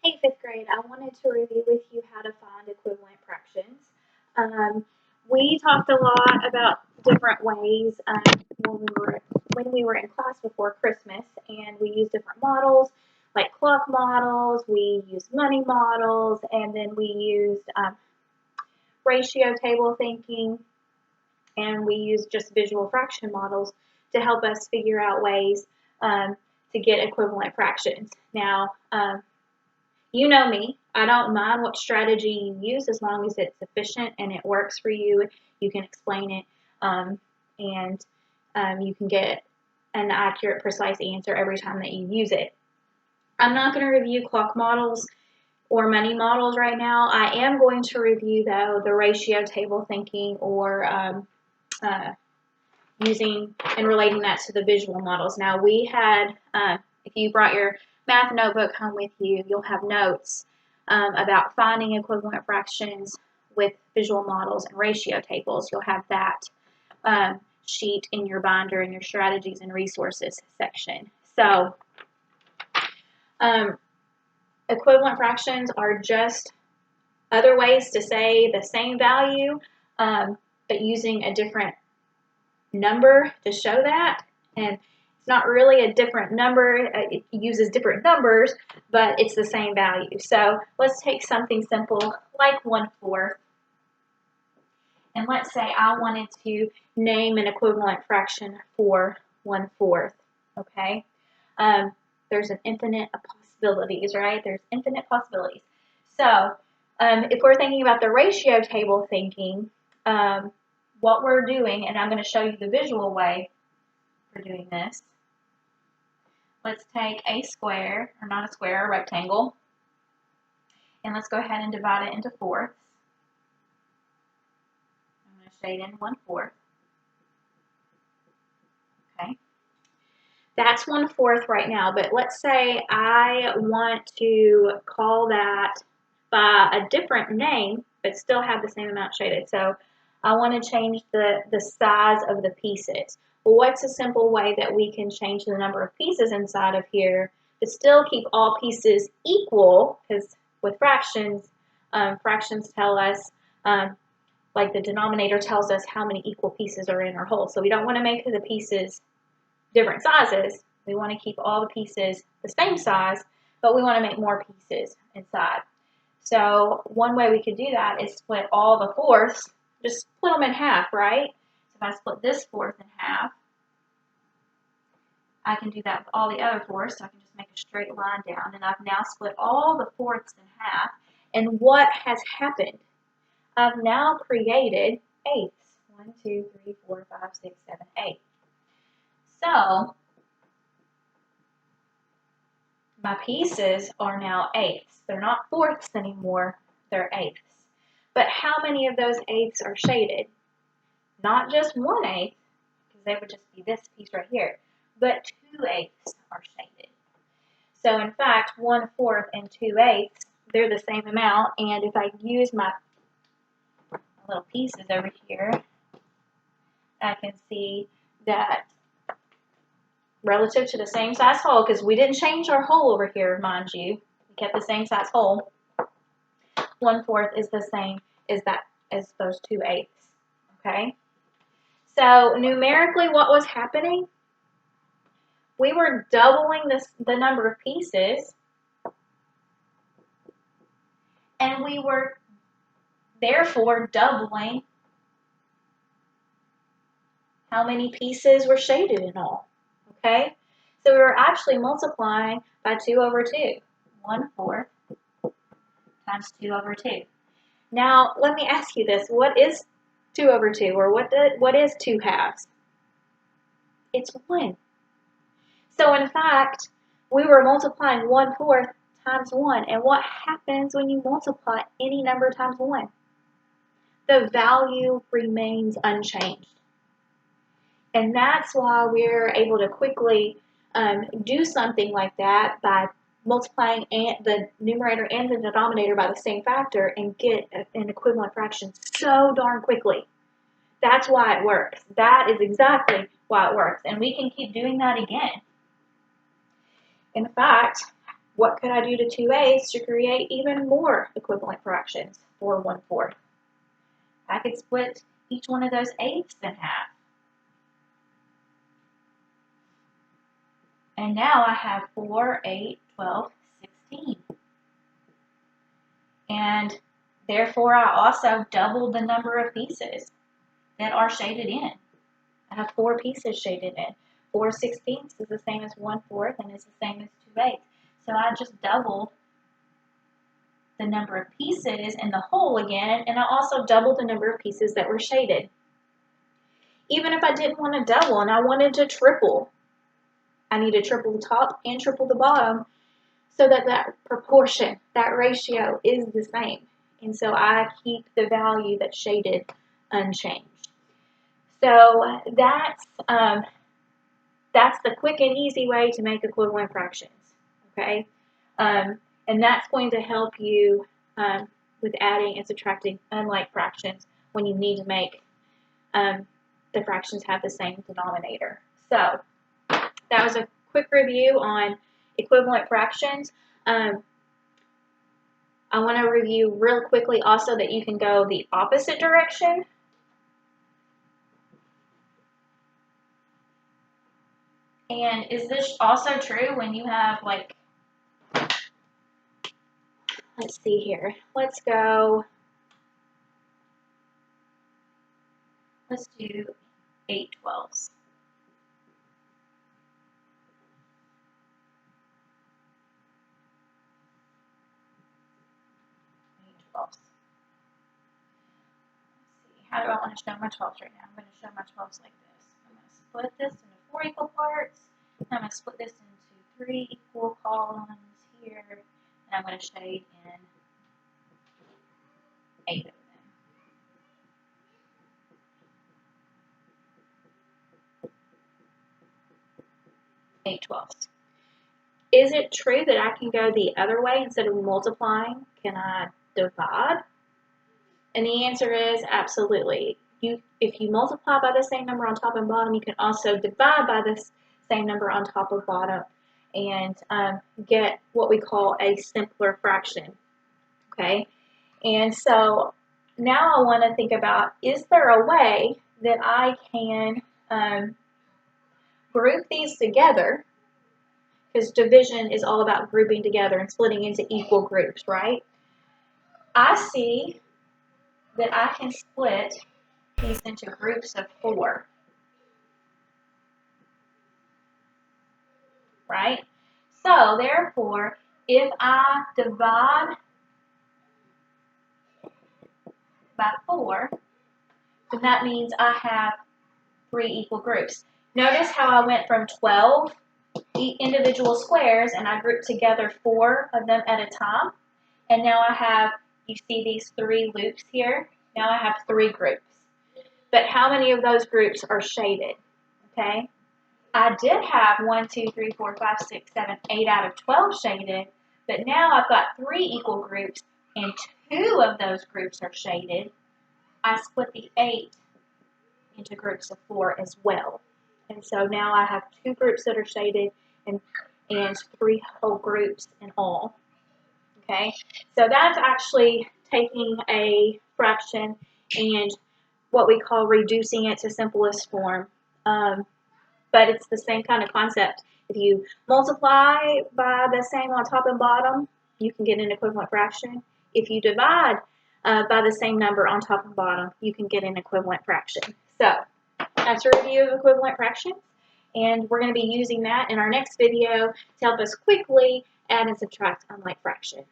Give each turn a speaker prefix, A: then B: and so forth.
A: Hey, fifth grade, I wanted to review with you how to find equivalent fractions. We talked a lot about different ways when we were in class before Christmas, and we used different models like clock models, we used money models, and then we used ratio table thinking, and we used just visual fraction models to help us figure out ways to get equivalent fractions. Now, you know me. I don't mind what strategy you use as long as it's efficient and it works for you. You can explain it and you can get an accurate, precise answer every time that you use it. I'm not going to review clock models or money models right now. I am going to review, though, the ratio table thinking or using and relating that to the visual models. Now, we had, if you brought your math notebook home with you, you'll have notes about finding equivalent fractions with visual models and ratio tables. You'll have that sheet in your binder in your strategies and resources section. So equivalent fractions are just other ways to say the same value, but using a different number to show that. And it's not really a different number. It uses different numbers, but it's the same value. So let's take something simple like 1/4. And let's say I wanted to name an equivalent fraction for 1/4. Okay? There's an infinite of possibilities, right? There's infinite possibilities. So if we're thinking about the ratio table thinking, what we're doing, and I'm going to show you the visual way for doing this. Let's take a square, or not a square, a rectangle, and let's go ahead and divide it into fourths. I'm going to shade in 1/4. Okay. That's 1/4 right now, but let's say I want to call that by a different name, but still have the same amount shaded. So I want to change the size of the pieces. Well, what's a simple way that we can change the number of pieces inside of here but still keep all pieces equal? Because with fractions, fractions tell us, like the denominator tells us how many equal pieces are in our whole. So we don't want to make the pieces different sizes. We want to keep all the pieces the same size, but we want to make more pieces inside. So one way we could do that is split all the fourths. Just split them in half, right? So if I split this fourth in half, I can do that with all the other fourths. So I can just make a straight line down, and I've now split all the fourths in half. And what has happened? I've now created eighths. 1, 2, 3, 4, 5, 6, 7, 8. So my pieces are now eighths. They're not fourths anymore, they're eighths. But how many of those eighths are shaded? Not just 1/8, because they would just be this piece right here, but 2/8 are shaded. So in fact, 1/4 and 2/8, they're the same amount, and if I use my little pieces over here, I can see that relative to the same size whole, because we didn't change our whole over here, mind you, we kept the same size whole, 1/4 is the same as those 2/8, okay? So numerically, what was happening? We were doubling the number of pieces, and we were therefore doubling how many pieces were shaded in all, okay? So we were actually multiplying by 2/2, 1/4 times 2/2. Now, let me ask you this. What is 2/2, or what is 2/2? It's 1. So in fact, we were multiplying 1/4 times 1. And what happens when you multiply any number times 1? The value remains unchanged. And that's why we're able to quickly do something like that by multiplying the numerator and the denominator by the same factor and get an equivalent fraction so darn quickly. That's why it works. That is exactly why it works. And we can keep doing that again. In fact, what could I do to 2/8 to create even more equivalent fractions for 1/4? I could split each one of those eighths in half. And now I have 4, 8, 12, 16. And therefore, I also doubled the number of pieces that are shaded in. I have 4 pieces shaded in. 4/16 is the same as 1/4 and it's the same as 2/8. So I just doubled the number of pieces in the whole again, and I also doubled the number of pieces that were shaded. Even if I didn't want to double and I wanted to triple, I need to triple the top and triple the bottom so that that proportion, that ratio is the same. And so I keep the value that's shaded unchanged. So that's the quick and easy way to make equivalent fractions, okay? And that's going to help you with adding and subtracting unlike fractions when you need to make the fractions have the same denominator. So that was a quick review on equivalent fractions. I want to review real quickly also that you can go the opposite direction. And is this also true when you have, like, let's see here. Let's do 8/12. 8/12. Let's see. How do I want to show my 12s right now? I'm going to show my 12s like this. I'm going to split this into 4 equal parts. And I'm going to split this into 3 equal columns here. And I'm going to shade in 8 of them. 8/12. Is it true that I can go the other way instead of multiplying? Can I divide? And the answer is absolutely. If you multiply by the same number on top and bottom, you can also divide by the same number on top or bottom and get what we call a simpler fraction. Okay? And so now I want to think about, is there a way that I can group these together? Because division is all about grouping together and splitting into equal groups, right? I see that I can split these into groups of 4, right? So therefore, if I divide by 4, then that means I have 3 equal groups. Notice how I went from 12 individual squares and I grouped together 4 of them at a time. And now I have, you see these 3 loops here? Now I have 3 groups. But how many of those groups are shaded? Okay? I did have 1, 2, 3, 4, 5, 6, 7, 8 out of 12 shaded, but now I've got 3 equal groups and 2 of those groups are shaded. I split the 8 into groups of 4 as well. And so now I have 2 groups that are shaded and 3 whole groups in all. Okay, so that's actually taking a fraction and what we call reducing it to simplest form. But it's the same kind of concept. If you multiply by the same on top and bottom, you can get an equivalent fraction. If you divide by the same number on top and bottom, you can get an equivalent fraction. So that's a review of equivalent fractions, and we're going to be using that in our next video to help us quickly add and subtract unlike fractions.